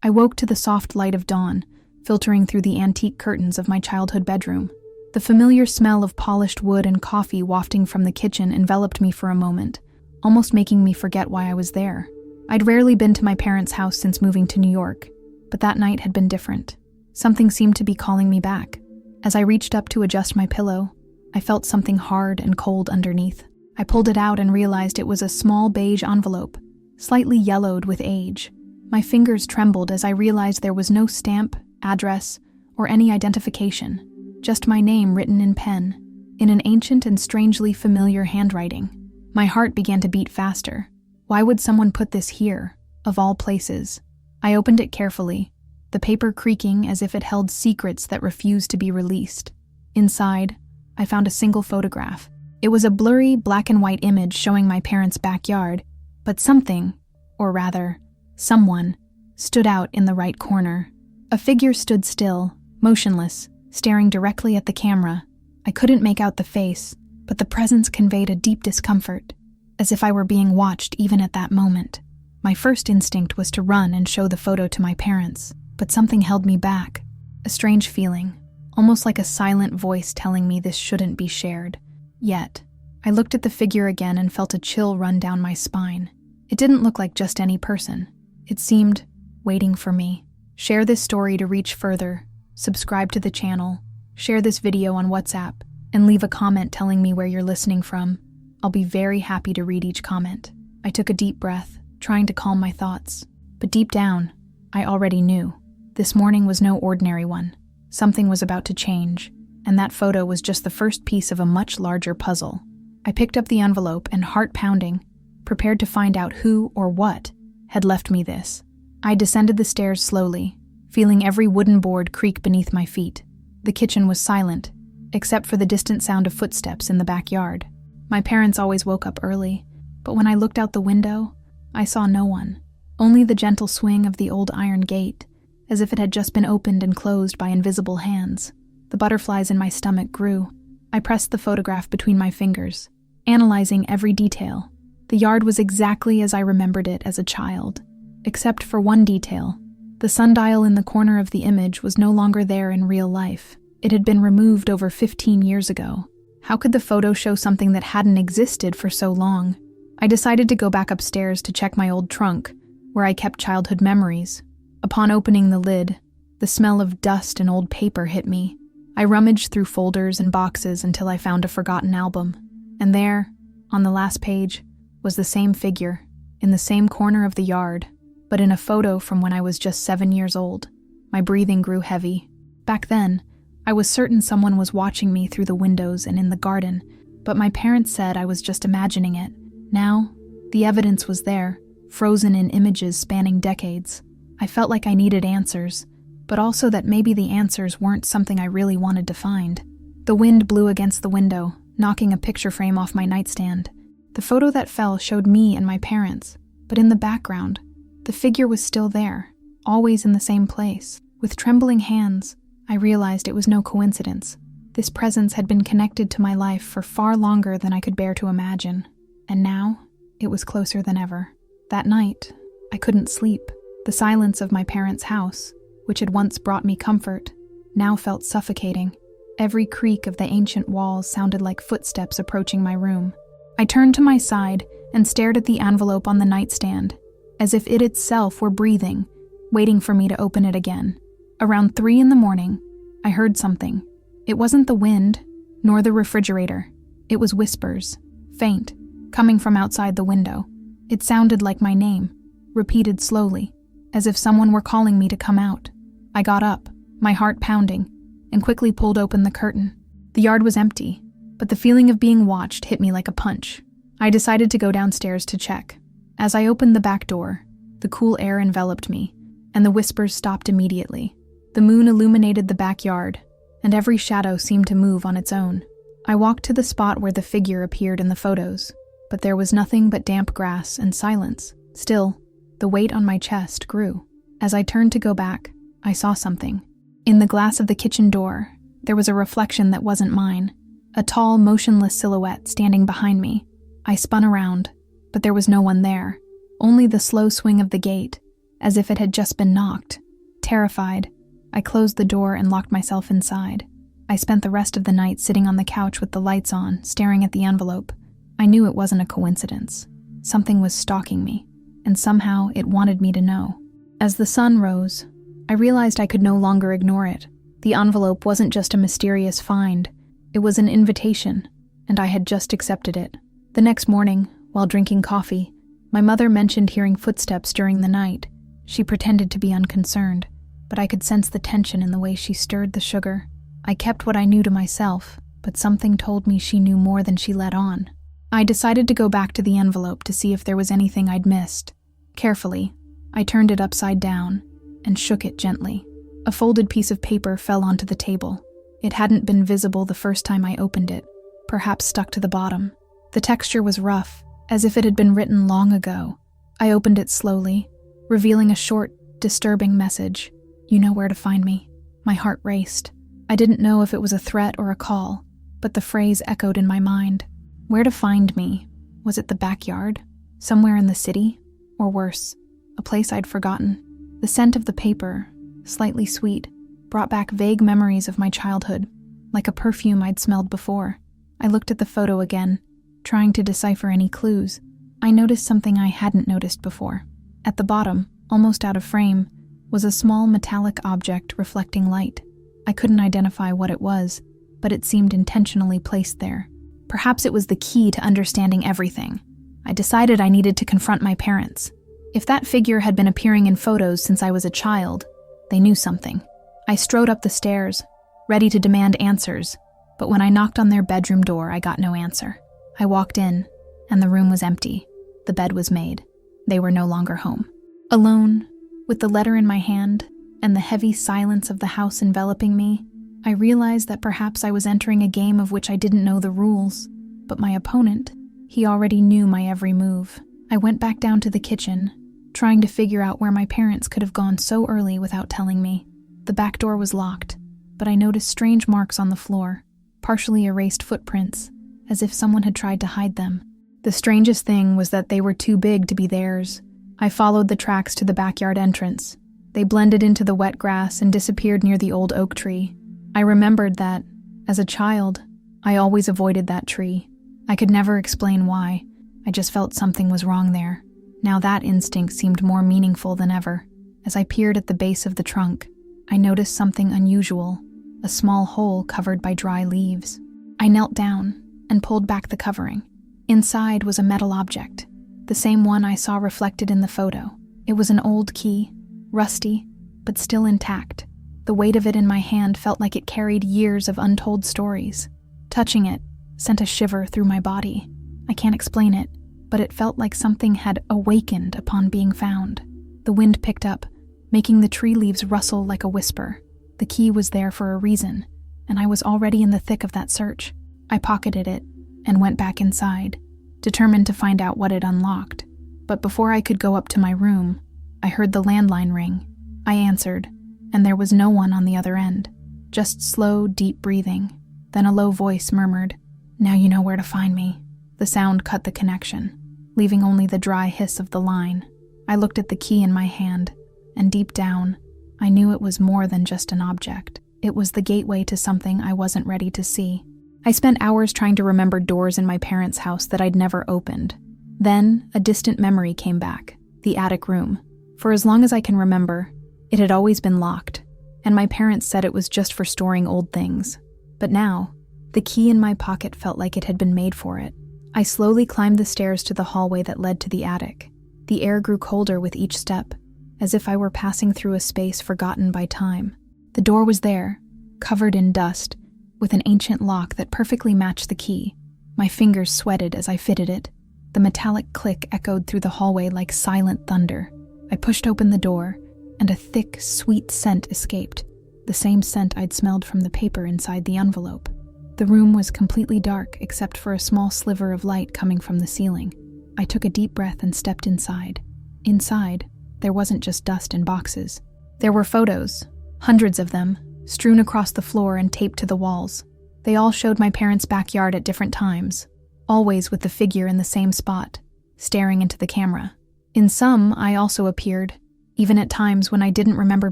I woke to the soft light of dawn, filtering through the antique curtains of my childhood bedroom. The familiar smell of polished wood and coffee wafting from the kitchen enveloped me for a moment, almost making me forget why I was there. I'd rarely been to my parents' house since moving to New York, but that night had been different. Something seemed to be calling me back. As I reached up to adjust my pillow, I felt something hard and cold underneath. I pulled it out and realized it was a small beige envelope, slightly yellowed with age. My fingers trembled as I realized there was no stamp, address, or any identification, just my name written in pen, in an ancient and strangely familiar handwriting. My heart began to beat faster. Why would someone put this here, of all places? I opened it carefully, the paper creaking as if it held secrets that refused to be released. Inside, I found a single photograph. It was a blurry black and white image showing my parents' backyard, but something, or rather, someone, stood out in the right corner. A figure stood still, motionless, staring directly at the camera. I couldn't make out the face, but the presence conveyed a deep discomfort, as if I were being watched even at that moment. My first instinct was to run and show the photo to my parents, but something held me back. A strange feeling, almost like a silent voice telling me this shouldn't be shared. Yet, I looked at the figure again and felt a chill run down my spine. It didn't look like just any person. It seemed waiting for me. Share this story to reach further, subscribe to the channel, share this video on WhatsApp, and leave a comment telling me where you're listening from. I'll be very happy to read each comment. I took a deep breath, trying to calm my thoughts. But deep down, I already knew. This morning was no ordinary one. Something was about to change, and that photo was just the first piece of a much larger puzzle. I picked up the envelope and, heart pounding, prepared to find out who or what had left me this. I descended the stairs slowly, feeling every wooden board creak beneath my feet. The kitchen was silent, except for the distant sound of footsteps in the backyard. My parents always woke up early, but when I looked out the window, I saw no one. Only the gentle swing of the old iron gate, as if it had just been opened and closed by invisible hands. The butterflies in my stomach grew. I pressed the photograph between my fingers, analyzing every detail. The yard was exactly as I remembered it as a child, except for one detail. The sundial in the corner of the image was no longer there in real life. It had been removed over 15 years ago. How could the photo show something that hadn't existed for so long? I decided to go back upstairs to check my old trunk, where I kept childhood memories. Upon opening the lid, the smell of dust and old paper hit me. I rummaged through folders and boxes until I found a forgotten album. And there, on the last page, was the same figure, in the same corner of the yard, but in a photo from when I was just 7 years old. My breathing grew heavy. Back then, I was certain someone was watching me through the windows and in the garden, but my parents said I was just imagining it. Now, the evidence was there, frozen in images spanning decades. I felt like I needed answers, but also that maybe the answers weren't something I really wanted to find. The wind blew against the window, knocking a picture frame off my nightstand. The photo that fell showed me and my parents, but in the background, the figure was still there, always in the same place. With trembling hands, I realized it was no coincidence. This presence had been connected to my life for far longer than I could bear to imagine, and now it was closer than ever. That night, I couldn't sleep. The silence of my parents' house, which had once brought me comfort, now felt suffocating. Every creak of the ancient walls sounded like footsteps approaching my room. I turned to my side and stared at the envelope on the nightstand, as if it itself were breathing, waiting for me to open it again. Around 3 a.m, I heard something. It wasn't the wind, nor the refrigerator. It was whispers, faint, coming from outside the window. It sounded like my name, repeated slowly, as if someone were calling me to come out. I got up, my heart pounding, and quickly pulled open the curtain. The yard was empty, but the feeling of being watched hit me like a punch. I decided to go downstairs to check. As I opened the back door, the cool air enveloped me, and the whispers stopped immediately. The moon illuminated the backyard, and every shadow seemed to move on its own. I walked to the spot where the figure appeared in the photos, but there was nothing but damp grass and silence. Still, the weight on my chest grew. As I turned to go back, I saw something. In the glass of the kitchen door, there was a reflection that wasn't mine, a tall, motionless silhouette standing behind me. I spun around, but there was no one there, only the slow swing of the gate, as if it had just been knocked. Terrified, I closed the door and locked myself inside. I spent the rest of the night sitting on the couch with the lights on, staring at the envelope. I knew it wasn't a coincidence. Something was stalking me, and somehow it wanted me to know. As the sun rose, I realized I could no longer ignore it. The envelope wasn't just a mysterious find, it was an invitation, and I had just accepted it. The next morning, while drinking coffee, my mother mentioned hearing footsteps during the night. She pretended to be unconcerned, but I could sense the tension in the way she stirred the sugar. I kept what I knew to myself, but something told me she knew more than she let on. I decided to go back to the envelope to see if there was anything I'd missed. Carefully, I turned it upside down and shook it gently. A folded piece of paper fell onto the table. It hadn't been visible the first time I opened it, perhaps stuck to the bottom. The texture was rough, as if it had been written long ago. I opened it slowly, revealing a short, disturbing message. "You know where to find me." My heart raced. I didn't know if it was a threat or a call, but the phrase echoed in my mind. Where to find me? Was it the backyard? Somewhere in the city? Or worse, a place I'd forgotten? The scent of the paper, slightly sweet, brought back vague memories of my childhood, like a perfume I'd smelled before. I looked at the photo again, trying to decipher any clues. I noticed something I hadn't noticed before. At the bottom, almost out of frame, was a small metallic object reflecting light. I couldn't identify what it was, but it seemed intentionally placed there. Perhaps it was the key to understanding everything. I decided I needed to confront my parents. If that figure had been appearing in photos since I was a child, they knew something. I strode up the stairs, ready to demand answers, but when I knocked on their bedroom door, I got no answer. I walked in, and the room was empty. The bed was made. They were no longer home. Alone, with the letter in my hand, and the heavy silence of the house enveloping me, I realized that perhaps I was entering a game of which I didn't know the rules. But my opponent, he already knew my every move. I went back down to the kitchen, trying to figure out where my parents could have gone so early without telling me. The back door was locked, but I noticed strange marks on the floor, partially erased footprints, as if someone had tried to hide them. The strangest thing was that they were too big to be theirs. I followed the tracks to the backyard entrance. They blended into the wet grass and disappeared near the old oak tree. I remembered that, as a child, I always avoided that tree. I could never explain why. I just felt something was wrong there. Now that instinct seemed more meaningful than ever. As I peered at the base of the trunk, I noticed something unusual, a small hole covered by dry leaves. I knelt down and pulled back the covering. Inside was a metal object, the same one I saw reflected in the photo. It was an old key, rusty, but still intact. The weight of it in my hand felt like it carried years of untold stories. Touching it sent a shiver through my body. I can't explain it, but it felt like something had awakened upon being found. The wind picked up, making the tree leaves rustle like a whisper. The key was there for a reason, and I was already in the thick of that search. I pocketed it and went back inside, determined to find out what it unlocked. But before I could go up to my room, I heard the landline ring. I answered, and there was no one on the other end, just slow, deep breathing. Then a low voice murmured, "Now you know where to find me." The sound cut the connection, leaving only the dry hiss of the line. I looked at the key in my hand, and deep down, I knew it was more than just an object. It was the gateway to something I wasn't ready to see. I spent hours trying to remember doors in my parents' house that I'd never opened. Then, a distant memory came back, the attic room. For as long as I can remember, it had always been locked, and my parents said it was just for storing old things. But now, the key in my pocket felt like it had been made for it. I slowly climbed the stairs to the hallway that led to the attic. The air grew colder with each step, as if I were passing through a space forgotten by time. The door was there, covered in dust, with an ancient lock that perfectly matched the key. My fingers sweated as I fitted it. The metallic click echoed through the hallway like silent thunder. I pushed open the door, and a thick, sweet scent escaped, the same scent I'd smelled from the paper inside the envelope. The room was completely dark except for a small sliver of light coming from the ceiling. I took a deep breath and stepped inside. Inside, there wasn't just dust and boxes. There were photos, hundreds of them, strewn across the floor and taped to the walls. They all showed my parents' backyard at different times, always with the figure in the same spot, staring into the camera. In some, I also appeared, even at times when I didn't remember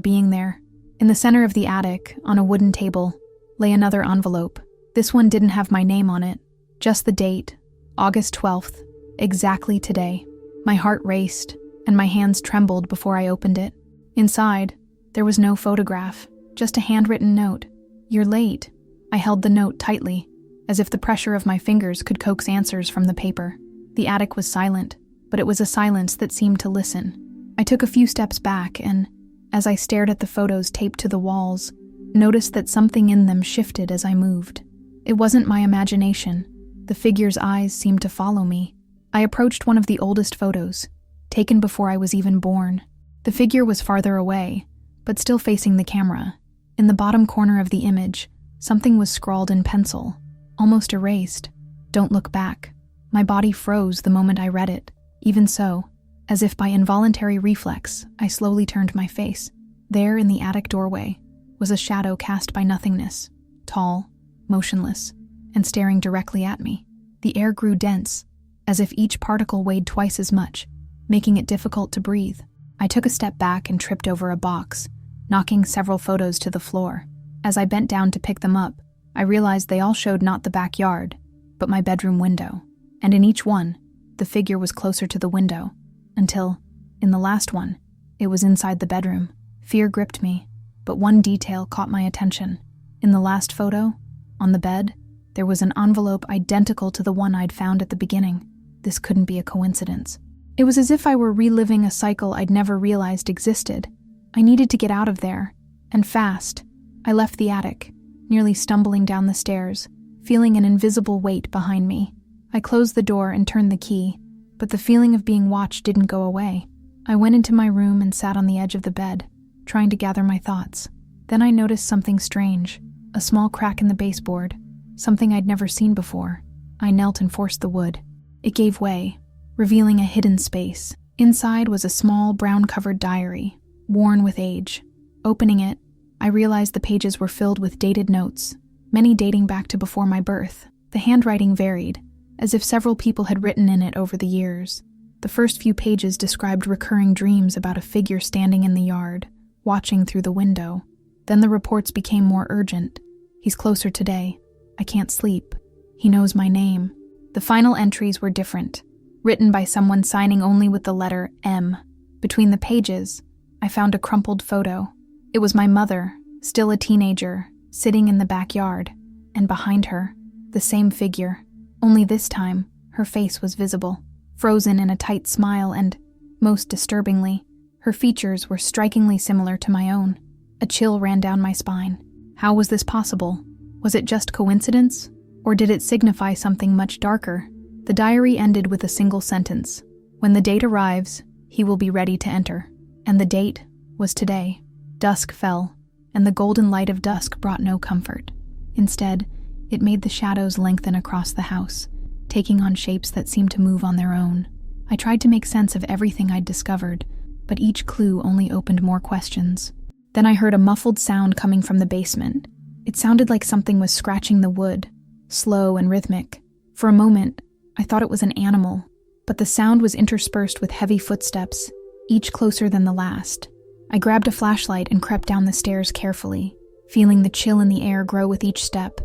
being there. In the center of the attic, on a wooden table, lay another envelope. This one didn't have my name on it, just the date, August 12th, exactly today. My heart raced, and my hands trembled before I opened it. Inside, there was no photograph, just a handwritten note. "You're late." I held the note tightly, as if the pressure of my fingers could coax answers from the paper. The attic was silent, but it was a silence that seemed to listen. I took a few steps back and, as I stared at the photos taped to the walls, noticed that something in them shifted as I moved. It wasn't my imagination. The figure's eyes seemed to follow me. I approached one of the oldest photos, taken before I was even born. The figure was farther away, but still facing the camera. In the bottom corner of the image, something was scrawled in pencil, almost erased. "Don't look back." My body froze the moment I read it. Even so, as if by involuntary reflex, I slowly turned my face. There in the attic doorway was a shadow cast by nothingness, tall, motionless, and staring directly at me. The air grew dense, as if each particle weighed twice as much, making it difficult to breathe. I took a step back and tripped over a box, knocking several photos to the floor. As I bent down to pick them up, I realized they all showed not the backyard, but my bedroom window. And in each one, the figure was closer to the window, until, in the last one, it was inside the bedroom. Fear gripped me, but one detail caught my attention. In the last photo, on the bed, there was an envelope identical to the one I'd found at the beginning. This couldn't be a coincidence. It was as if I were reliving a cycle I'd never realized existed. I needed to get out of there, and fast. I left the attic, nearly stumbling down the stairs, feeling an invisible weight behind me. I closed the door and turned the key, but the feeling of being watched didn't go away. I went into my room and sat on the edge of the bed, trying to gather my thoughts. Then I noticed something strange, a small crack in the baseboard, something I'd never seen before. I knelt and forced the wood. It gave way, revealing a hidden space. Inside was a small, brown-covered diary, worn with age. Opening it, I realized the pages were filled with dated notes, many dating back to before my birth. The handwriting varied, as if several people had written in it over the years. The first few pages described recurring dreams about a figure standing in the yard, watching through the window. Then the reports became more urgent. "He's closer today. I can't sleep. He knows my name." The final entries were different, written by someone signing only with the letter M. Between the pages, I found a crumpled photo. It was my mother, still a teenager, sitting in the backyard, and behind her, the same figure. Only this time, her face was visible, frozen in a tight smile and, most disturbingly, her features were strikingly similar to my own. A chill ran down my spine. How was this possible? Was it just coincidence? Or did it signify something much darker? The diary ended with a single sentence. "When the date arrives, he will be ready to enter." And the date was today. Dusk fell, and the golden light of dusk brought no comfort. Instead, it made the shadows lengthen across the house, taking on shapes that seemed to move on their own. I tried to make sense of everything I'd discovered, but each clue only opened more questions. Then I heard a muffled sound coming from the basement. It sounded like something was scratching the wood, slow and rhythmic. For a moment, I thought it was an animal, but the sound was interspersed with heavy footsteps, each closer than the last. I grabbed a flashlight and crept down the stairs carefully, feeling the chill in the air grow with each step.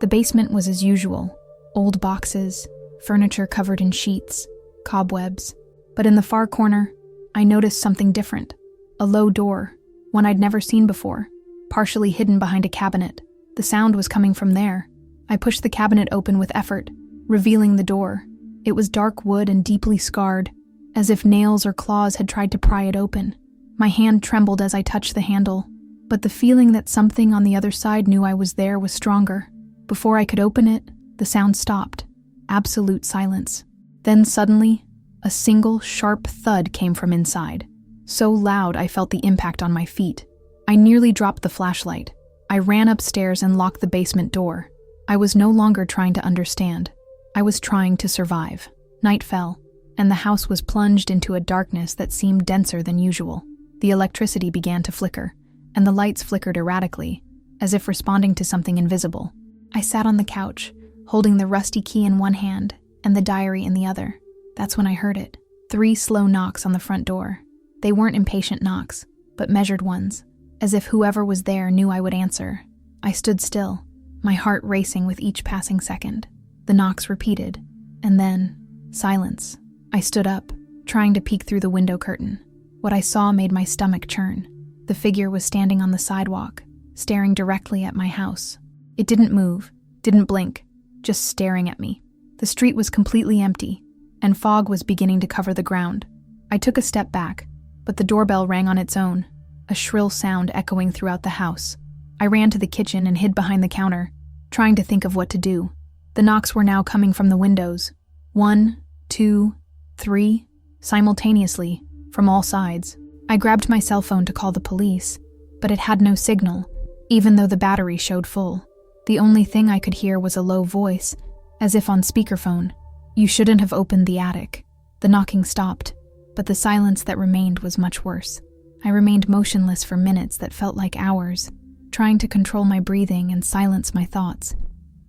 The basement was as usual, old boxes, furniture covered in sheets, cobwebs. But in the far corner, I noticed something different. A low door, one I'd never seen before, partially hidden behind a cabinet. The sound was coming from there. I pushed the cabinet open with effort, revealing the door. It was dark wood and deeply scarred, as if nails or claws had tried to pry it open. My hand trembled as I touched the handle, but the feeling that something on the other side knew I was there was stronger. Before I could open it, the sound stopped. Absolute silence. Then suddenly, a single sharp thud came from inside. So loud I felt the impact on my feet. I nearly dropped the flashlight. I ran upstairs and locked the basement door. I was no longer trying to understand. I was trying to survive. Night fell, and the house was plunged into a darkness that seemed denser than usual. The electricity began to flicker, and the lights flickered erratically, as if responding to something invisible. I sat on the couch, holding the rusty key in one hand and the diary in the other. That's when I heard it. 3 slow knocks on the front door. They weren't impatient knocks, but measured ones, as if whoever was there knew I would answer. I stood still, my heart racing with each passing second. The knocks repeated, and then silence. I stood up, trying to peek through the window curtain. What I saw made my stomach churn. The figure was standing on the sidewalk, staring directly at my house. It didn't move, didn't blink, just staring at me. The street was completely empty, and fog was beginning to cover the ground. I took a step back, but the doorbell rang on its own, a shrill sound echoing throughout the house. I ran to the kitchen and hid behind the counter, trying to think of what to do. The knocks were now coming from the windows. 1, 2, 3, simultaneously, from all sides. I grabbed my cell phone to call the police, but it had no signal, even though the battery showed full. The only thing I could hear was a low voice, as if on speakerphone. "You shouldn't have opened the attic." The knocking stopped, but the silence that remained was much worse. I remained motionless for minutes that felt like hours, trying to control my breathing and silence my thoughts.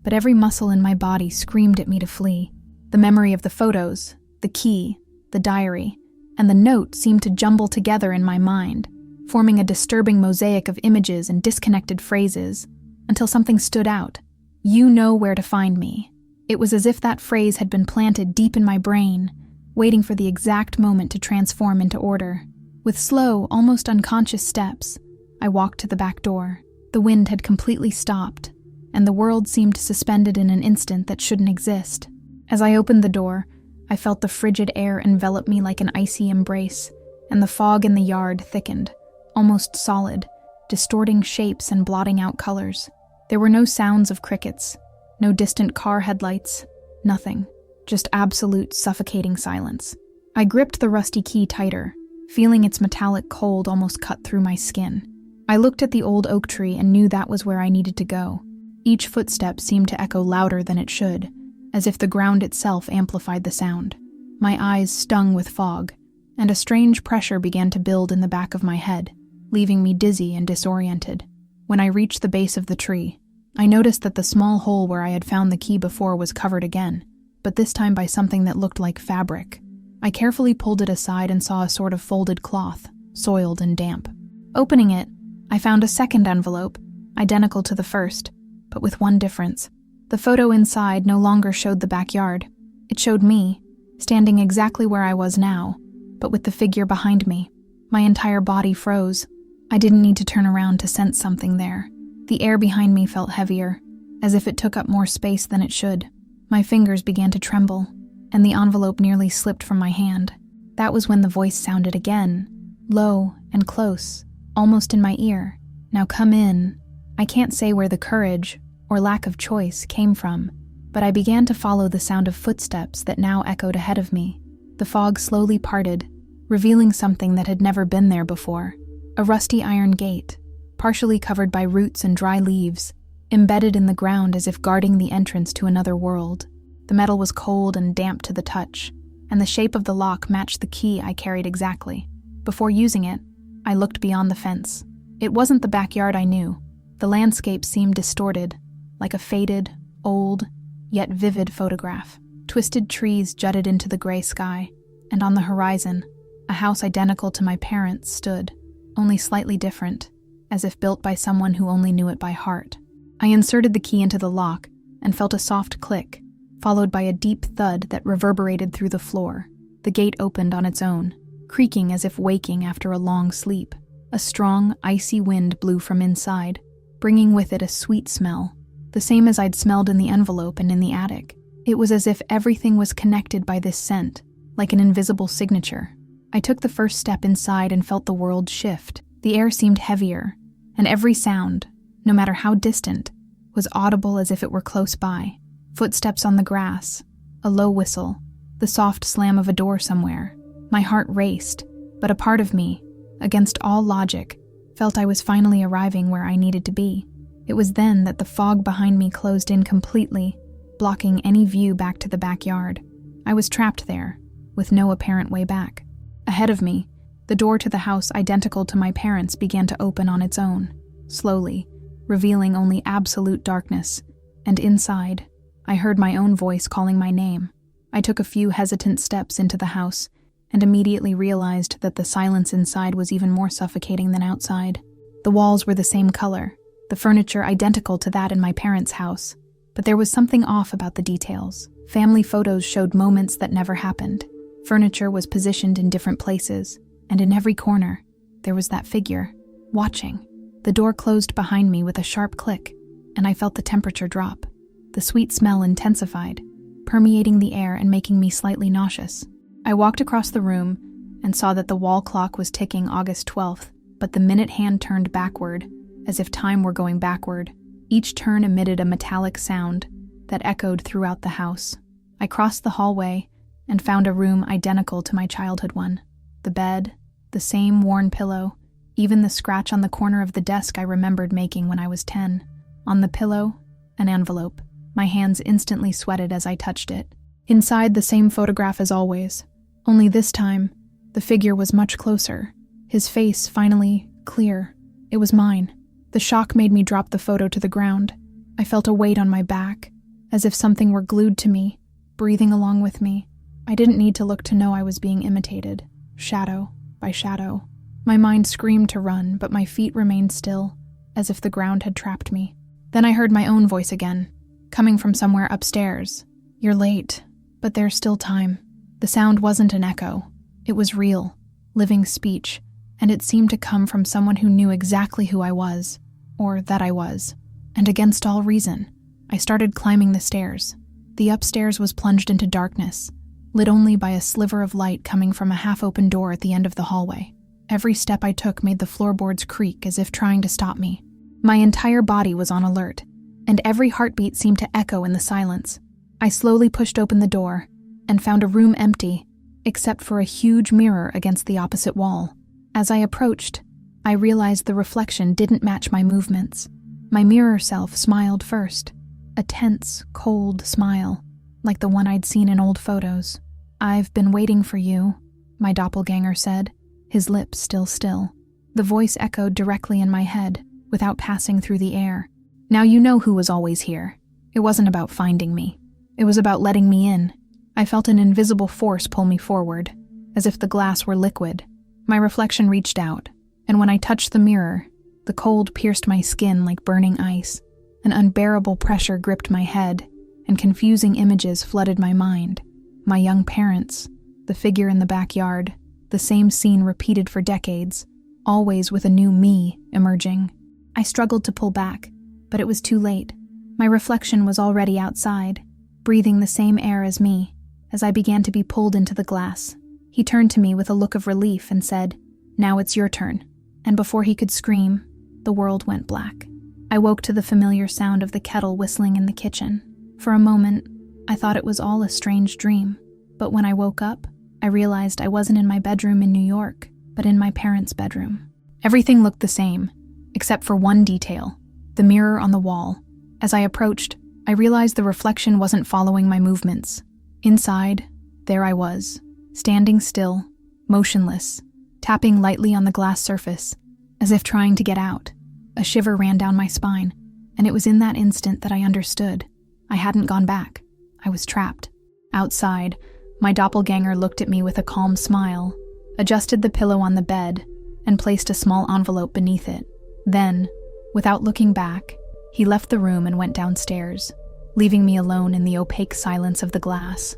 But every muscle in my body screamed at me to flee. The memory of the photos, the key, the diary, and the note seemed to jumble together in my mind, forming a disturbing mosaic of images and disconnected phrases, until something stood out. "You know where to find me." It was as if that phrase had been planted deep in my brain, waiting for the exact moment to transform into order. With slow, almost unconscious steps, I walked to the back door. The wind had completely stopped, and the world seemed suspended in an instant that shouldn't exist. As I opened the door, I felt the frigid air envelop me like an icy embrace, and the fog in the yard thickened, almost solid, distorting shapes and blotting out colors. There were no sounds of crickets, no distant car headlights, nothing, just absolute suffocating silence. I gripped the rusty key tighter, feeling its metallic cold almost cut through my skin. I looked at the old oak tree and knew that was where I needed to go. Each footstep seemed to echo louder than it should, as if the ground itself amplified the sound. My eyes stung with fog, and a strange pressure began to build in the back of my head, leaving me dizzy and disoriented. When I reached the base of the tree, I noticed that the small hole where I had found the key before was covered again, but this time by something that looked like fabric. I carefully pulled it aside and saw a sort of folded cloth, soiled and damp. Opening it, I found a second envelope, identical to the first, but with one difference. The photo inside no longer showed the backyard. It showed me, standing exactly where I was now, but with the figure behind me. My entire body froze. I didn't need to turn around to sense something there. The air behind me felt heavier, as if it took up more space than it should. My fingers began to tremble, and the envelope nearly slipped from my hand. That was when the voice sounded again, low and close, almost in my ear. "Now come in." I can't say where the courage, or lack of choice, came from, but I began to follow the sound of footsteps that now echoed ahead of me. The fog slowly parted, revealing something that had never been there before. A rusty iron gate, partially covered by roots and dry leaves, embedded in the ground as if guarding the entrance to another world. The metal was cold and damp to the touch, and the shape of the lock matched the key I carried exactly. Before using it, I looked beyond the fence. It wasn't the backyard I knew. The landscape seemed distorted, like a faded, old, yet vivid photograph. Twisted trees jutted into the gray sky, and on the horizon, a house identical to my parents' stood, only slightly different, as if built by someone who only knew it by heart. I inserted the key into the lock and felt a soft click, followed by a deep thud that reverberated through the floor. The gate opened on its own, creaking as if waking after a long sleep. A strong, icy wind blew from inside, bringing with it a sweet smell, the same as I'd smelled in the envelope and in the attic. It was as if everything was connected by this scent, like an invisible signature. I took the first step inside and felt the world shift. The air seemed heavier, and every sound, no matter how distant, was audible as if it were close by. Footsteps on the grass, a low whistle, the soft slam of a door somewhere. My heart raced, but a part of me, against all logic, felt I was finally arriving where I needed to be. It was then that the fog behind me closed in completely, blocking any view back to the backyard. I was trapped there, with no apparent way back. Ahead of me, the door to the house identical to my parents' began to open on its own, slowly, revealing only absolute darkness, and inside, I heard my own voice calling my name. I took a few hesitant steps into the house, and immediately realized that the silence inside was even more suffocating than outside. The walls were the same color, the furniture identical to that in my parents' house, but there was something off about the details. Family photos showed moments that never happened. Furniture was positioned in different places, and in every corner, there was that figure, watching. The door closed behind me with a sharp click, and I felt the temperature drop. The sweet smell intensified, permeating the air and making me slightly nauseous. I walked across the room and saw that the wall clock was ticking August 12th, but the minute hand turned backward, as if time were going backward. Each turn emitted a metallic sound that echoed throughout the house. I crossed the hallway and found a room identical to my childhood one. The bed, the same worn pillow, even the scratch on the corner of the desk I remembered making when I was 10. On the pillow, an envelope. My hands instantly sweated as I touched it. Inside, the same photograph as always. Only this time, the figure was much closer. His face finally clear. It was mine. The shock made me drop the photo to the ground. I felt a weight on my back, as if something were glued to me, breathing along with me. I didn't need to look to know I was being imitated, shadow by shadow. My mind screamed to run, but my feet remained still, as if the ground had trapped me. Then I heard my own voice again, coming from somewhere upstairs. "You're late, but there's still time." The sound wasn't an echo. It was real, living speech, and it seemed to come from someone who knew exactly who I was, or that I was. And against all reason, I started climbing the stairs. The upstairs was plunged into darkness, lit only by a sliver of light coming from a half-open door at the end of the hallway. Every step I took made the floorboards creak as if trying to stop me. My entire body was on alert, and every heartbeat seemed to echo in the silence. I slowly pushed open the door and found a room empty, except for a huge mirror against the opposite wall. As I approached, I realized the reflection didn't match my movements. My mirror self smiled first, a tense, cold smile, like the one I'd seen in old photos. "I've been waiting for you," my doppelganger said, his lips still still. The voice echoed directly in my head, without passing through the air. "Now you know who was always here." It wasn't about finding me. It was about letting me in. I felt an invisible force pull me forward, as if the glass were liquid. My reflection reached out, and when I touched the mirror, the cold pierced my skin like burning ice. An unbearable pressure gripped my head, and confusing images flooded my mind. My young parents, the figure in the backyard, the same scene repeated for decades, always with a new me emerging. I struggled to pull back, but it was too late. My reflection was already outside, breathing the same air as me, as I began to be pulled into the glass. He turned to me with a look of relief and said, "Now it's your turn." And before he could scream, the world went black. I woke to the familiar sound of the kettle whistling in the kitchen. For a moment, I thought it was all a strange dream, but when I woke up, I realized I wasn't in my bedroom in New York, but in my parents' bedroom. Everything looked the same, except for one detail, the mirror on the wall. As I approached, I realized the reflection wasn't following my movements. Inside, there I was, standing still, motionless, tapping lightly on the glass surface, as if trying to get out. A shiver ran down my spine, and it was in that instant that I understood. I hadn't gone back. I was trapped. Outside, my doppelganger looked at me with a calm smile, adjusted the pillow on the bed, and placed a small envelope beneath it. Then, without looking back, he left the room and went downstairs, leaving me alone in the opaque silence of the glass.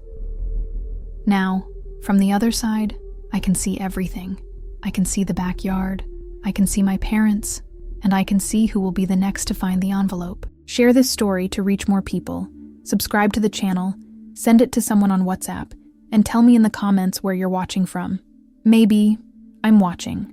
Now, from the other side, I can see everything. I can see the backyard, I can see my parents, and I can see who will be the next to find the envelope. Share this story to reach more people, subscribe to the channel, send it to someone on WhatsApp, and tell me in the comments where you're watching from. Maybe I'm watching.